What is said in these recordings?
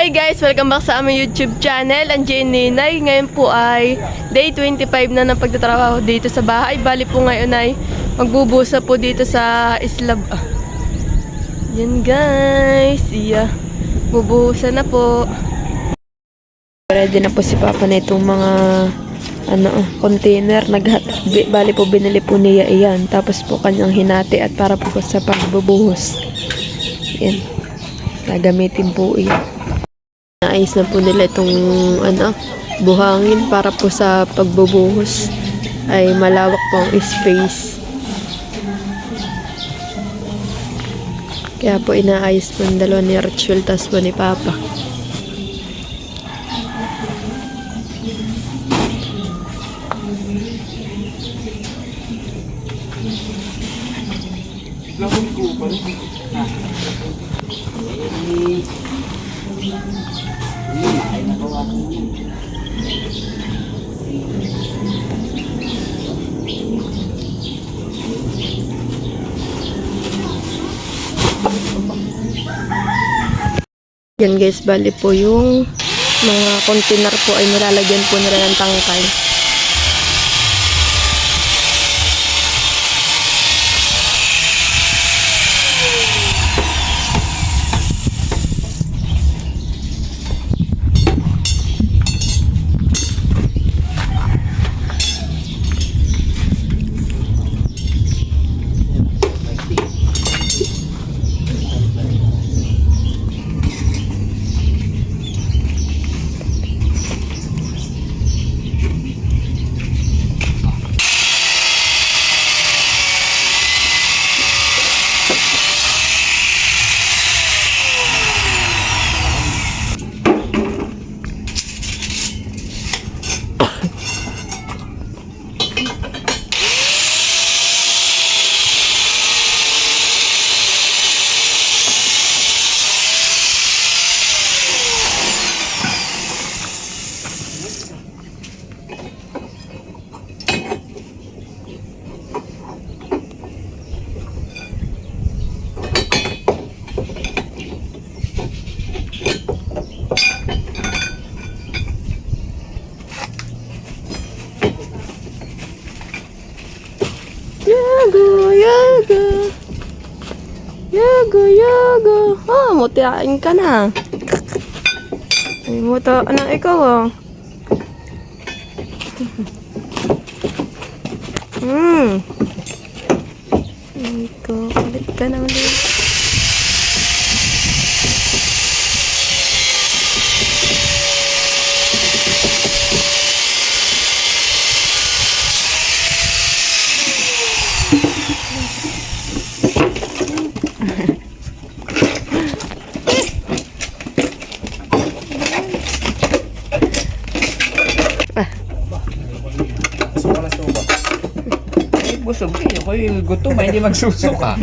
Hi guys! Welcome back sa aming YouTube channel, ang Ninay. Ngayon po ay day 25 na ng pagtatrabaho dito sa bahay. Bali po ngayon ay magbubusa po dito sa islab. Yan guys, bubuhusan na po. Ready na po si Papa na itong mga container. Bali po binili po niya iyan. Tapos po kanyang hinati at para po sa pagbubuhos. Yan. Gagamitin po iyan. Naayos na po nila itong buhangin para po sa pagbubuhos ay malawak po ang space. Kaya po inaayos po ng dalawa ni Rachel tas po ni Papa. Yan guys, bali po yung mga container po ay nilalagyan po nila ng tangkay. Yago. Mutiain ka na. Ay, muta. Anong ikaw, Ikaw, ulit ka na ulit. Busog kayo, kayo gutom ay hindi magsusuka.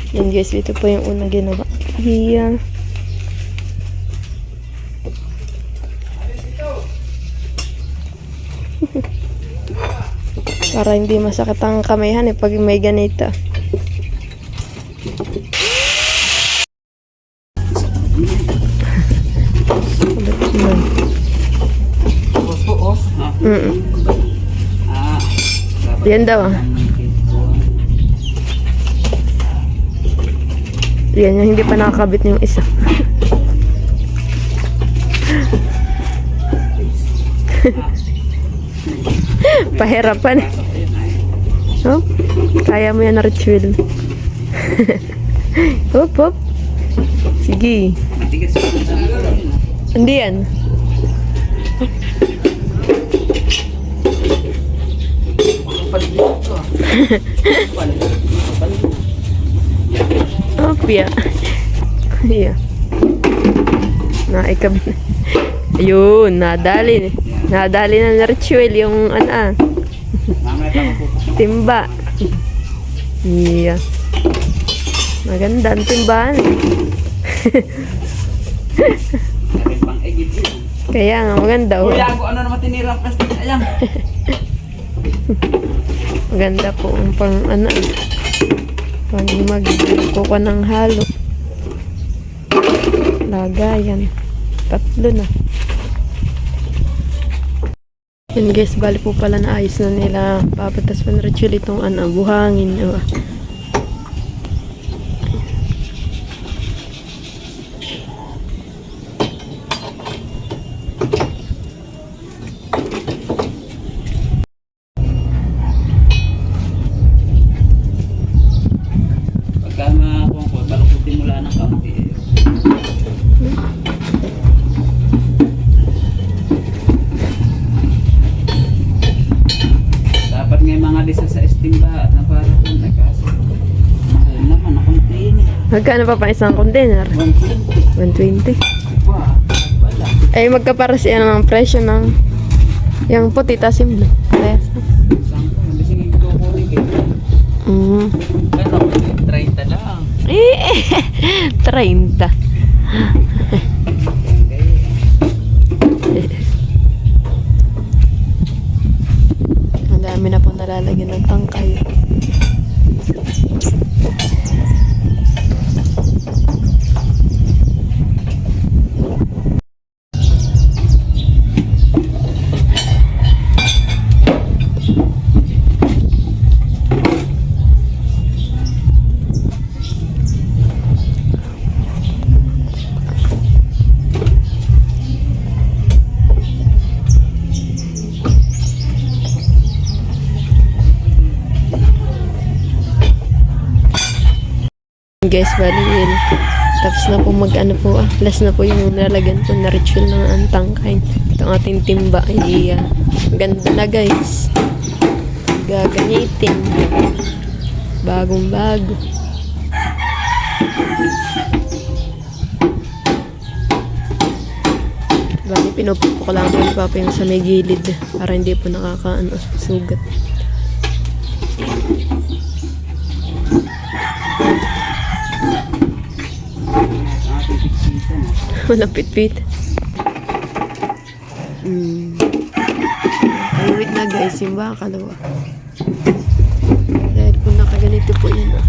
Yan guys, ito po yung unang ginawa. Yan. Para hindi masakit ang kamayan pag may ganito. Yan daw. Yan yung hindi pa nakakabit yung isa. Pahirapan. Oh, kaya mo yan, Rachel. Hop. Sige. Hindi yan. Oh, pia. Iya. Naikabit. Ayun, nadali na ni Rituel yung timba. Iya. Maganda ang timbahan. Kaya nga, maganda. Kuya, ano naman tinirang plastic ayang. Maganda po ang pang pag magkuha ng halo. Lagayan. 3 na. Yan guys, bali po pala naayos na nila. Papatas pa na rin itong buhangin. Pagka makakongkot, balukutin mo lang ng kaunti. Dapat nga yung mga disa sa estimba at na para kung nagkasa. Mahal naman ang container. Magkano pa isang container? 120. 120. Wow, wala. Ay, magkaparas yan ang presyo ng yung puti, tasim na. Yes. Saan ko? Hindi sige kukunin kayo. Ano, 30 lang. 30. Ang dami na po nalalagyan ng tangkay. Guys, bali yun. Tapos na po last na po yung nalagyan po na ritual ng antangkay. Itong ating timba ay ganda na guys. Gaganitin. Bagong bago. Bali pinupupo ko lang po ni Papa yung sa may gilid para hindi po sugat. Walang pit-pit. Ay, wait na guys, yung bakalawa. Dahil po nakaganito po yan.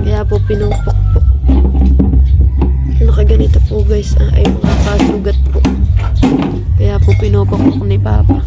Kaya po pinupukpok. Nakaganito po guys, ay mga kasugat po. Kaya po pinupukpok ni Papa.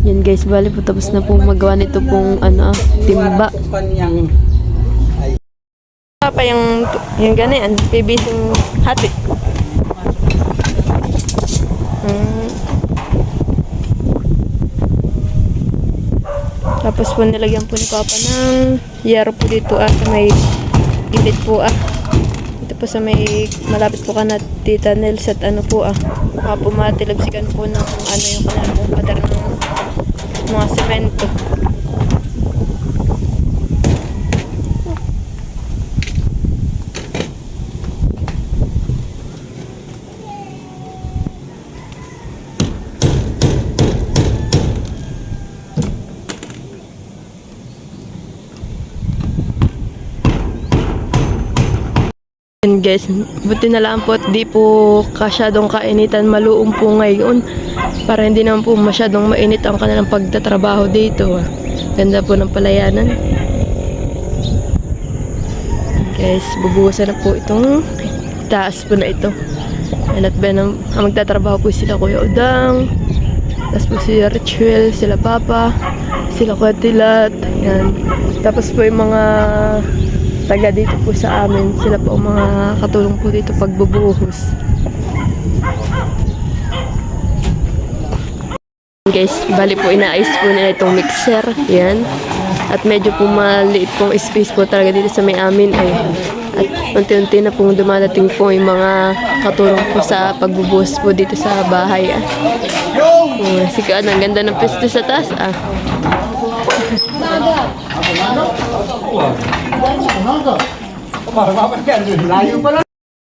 Yan guys, bali po tapos na po magawa nito pong timba. Pa yung ganyan, pibising hati. Tapos po nilagyan po ni Papa ng yero po dito sa may gilid po Ito po sa may malapit po ka na Tita Nels at pumatilabsikan po ng yung kanilang po padar ng mga semento. And guys, buti na lang po at di po kasyadong kainitan, maluong po ngayon para hindi naman po masyadong mainit ang kanilang pagtatrabaho dito. Ganda po ng palayanan. Guys, bubuhusan na po itong taas po na ito. And at ang magtatrabaho po sila Kuya Udang, tapos po si Rituel, sila Papa, sila Kuya Tilat, yan. Tapos po yung mga taga dito po sa amin, sila po mga katulong po dito pagbubuhos. Guys, bali po inaayos po nila itong mixer, yan. At medyo po maliit pong space po talaga dito sa may amin at unti-unti na pong dumadating po yung mga katulong po sa pagbubuhos po dito sa bahay. Sika, ang ganda ng pwesto sa taas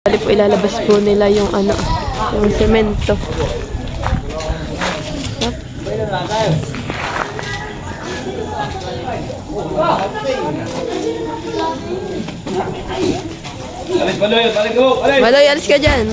Bali po ilalabas po nila yung ano, yung semento. Maloy, alis ka dyan.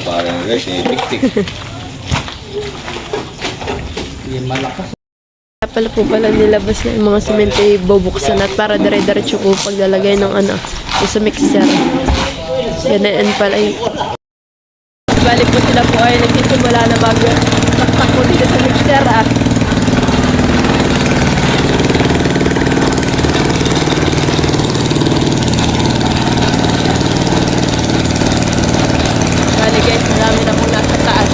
Parang guys, tik-tik. Kaya pala po pala nilabas na yung mga semento bubuksan at para dire-diretso po paglalagay ng ano, yung sa mixer. Yan pala yung... Bali po sila po ay nagsisimula na mag-taktak po dito sa mixer ah. Bali guys, marami na po nasa taas.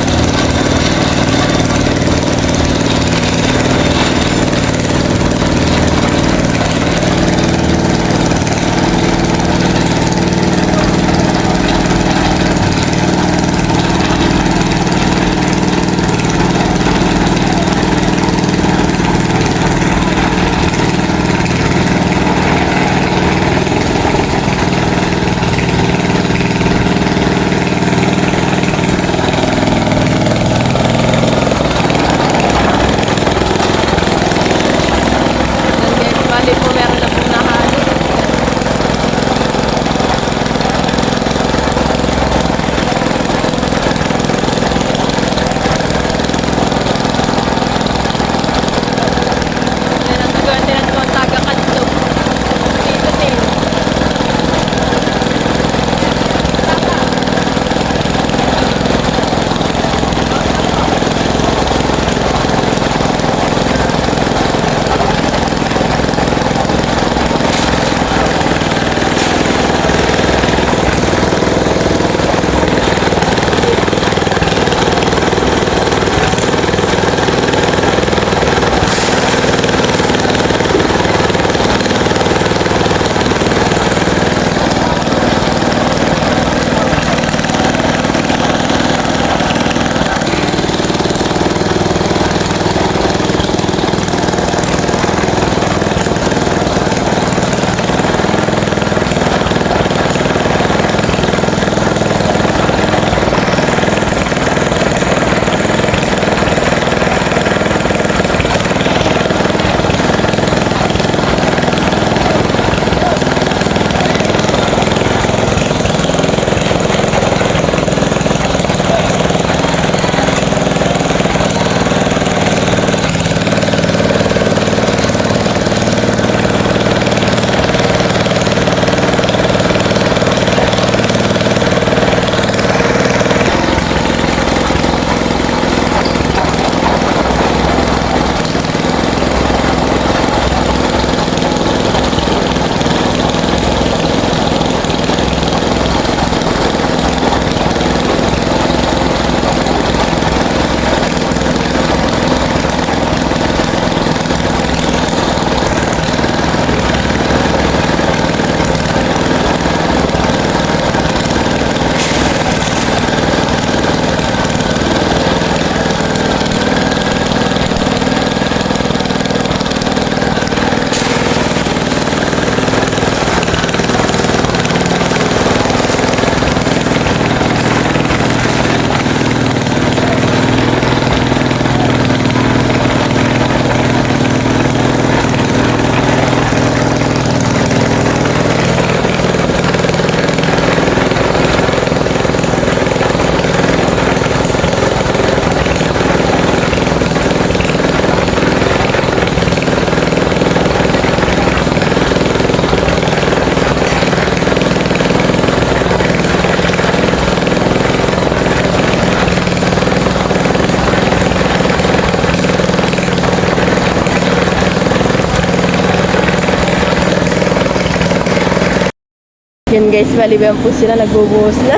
Yan guys, baliban po sila, nagbubuhos na.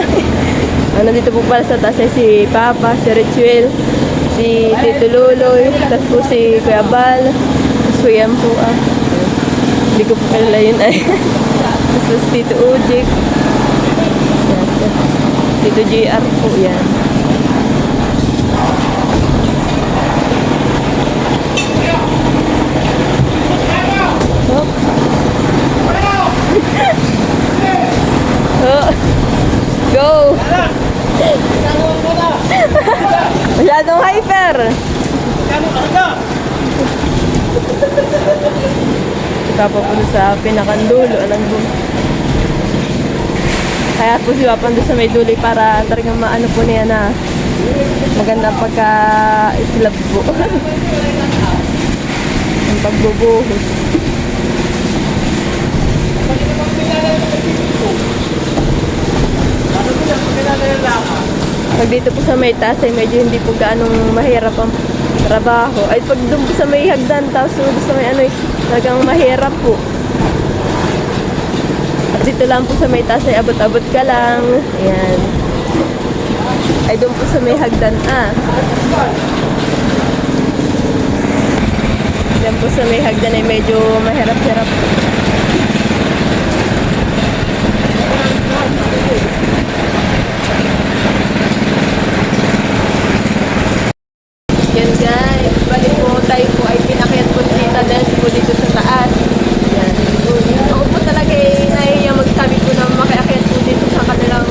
Nandito po pala sa taas ay si Papa, si Richuel, si Tito Luloy, tapos po si Kuya Bal, tapos po yan po hindi ko po kilala yun ay. Tapos Tito Ujik, yan, Tito JR po yan. Oh. Go! Masyadong hyper! Papa po sa pinakandulo. Kaya po si Papa doon sa may dulo para talagang maano po niya na maganda pagka-islab po. Ang pagbubuhos. Pag dito po sa may taas ay medyo hindi po gaanong mahirap ang trabaho. Ay pag doon po sa may hagdan tapos doon sa may ano talagang mahirap po. At dito lang po sa may taas ay abot-abot ka lang. Ayan. Ay doon po sa may hagdan Diyan po sa may hagdan ay medyo mahirap-hirap. Yan guys, bali po tayo po ay pinakyat po ni Tita Des po dito sa taas. Yan. Ako po talaga nahihiya magsabi po na makiakyat po dito sa kanilang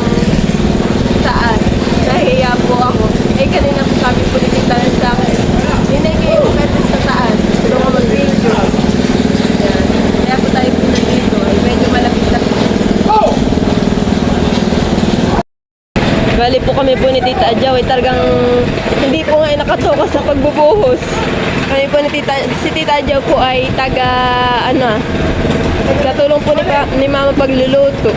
taas. Nahihiya po ako. Kanina po sabi po ni Tita Des sa akin, hindi kayo pwede sa taas. Pero ka mag-video. Yan. Kaya po tayo po nandito. Ay medyo malapit-lapit. Bali po kami po ni Tita Adjaw ay talagang hindi po nga nakatoka sa pagbubuhos. Kami po si Tita Adjaw po ay katulong po ni Mama pagluluto.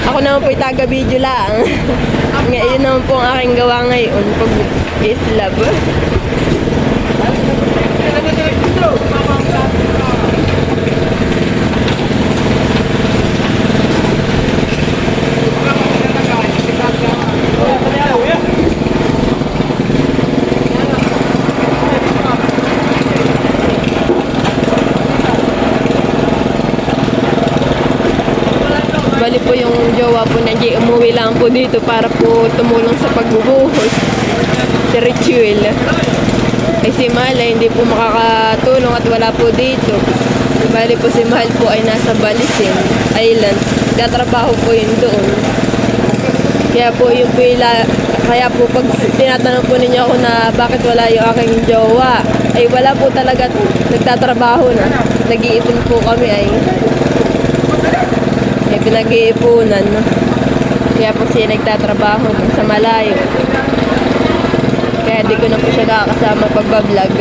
Ako naman po ay taga-video lang. Ngayon naman po ang aking gawa ngayon pag islab. Bali po yung jowa po na Jay, umuwi lang po dito para po tumulong sa pagbubuhos. Si Richuel. Ay si Mahal ay hindi po makakatulong at wala po dito. Bali po si Mahal po ay nasa Balisin Island. Tatrabaho po yun doon. Kaya po yung kaya po pag tinatanong po ninyo ako na bakit wala yung aking jowa, ay wala po talaga, nagtatrabaho na. Nag-iipon po kami ay pinag-iipunan. Kaya po siya nagtatrabaho sa malayo. Kaya di ko na po siya kakasama pagbablog.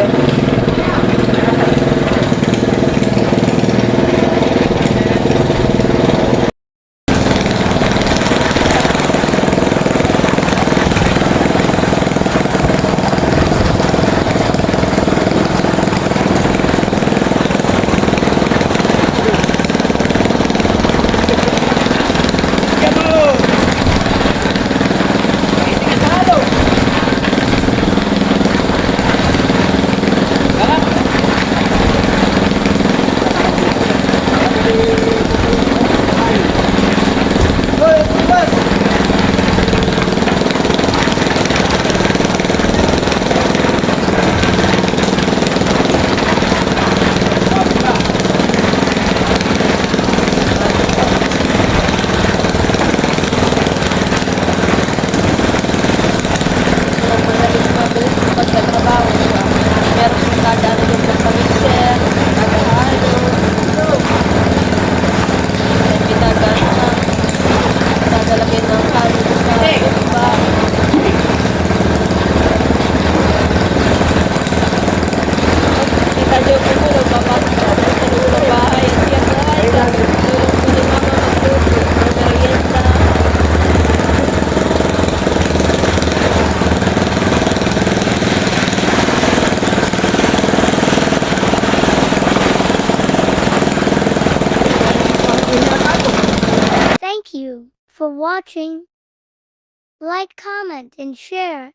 Thank you for watching. Like, comment, and share.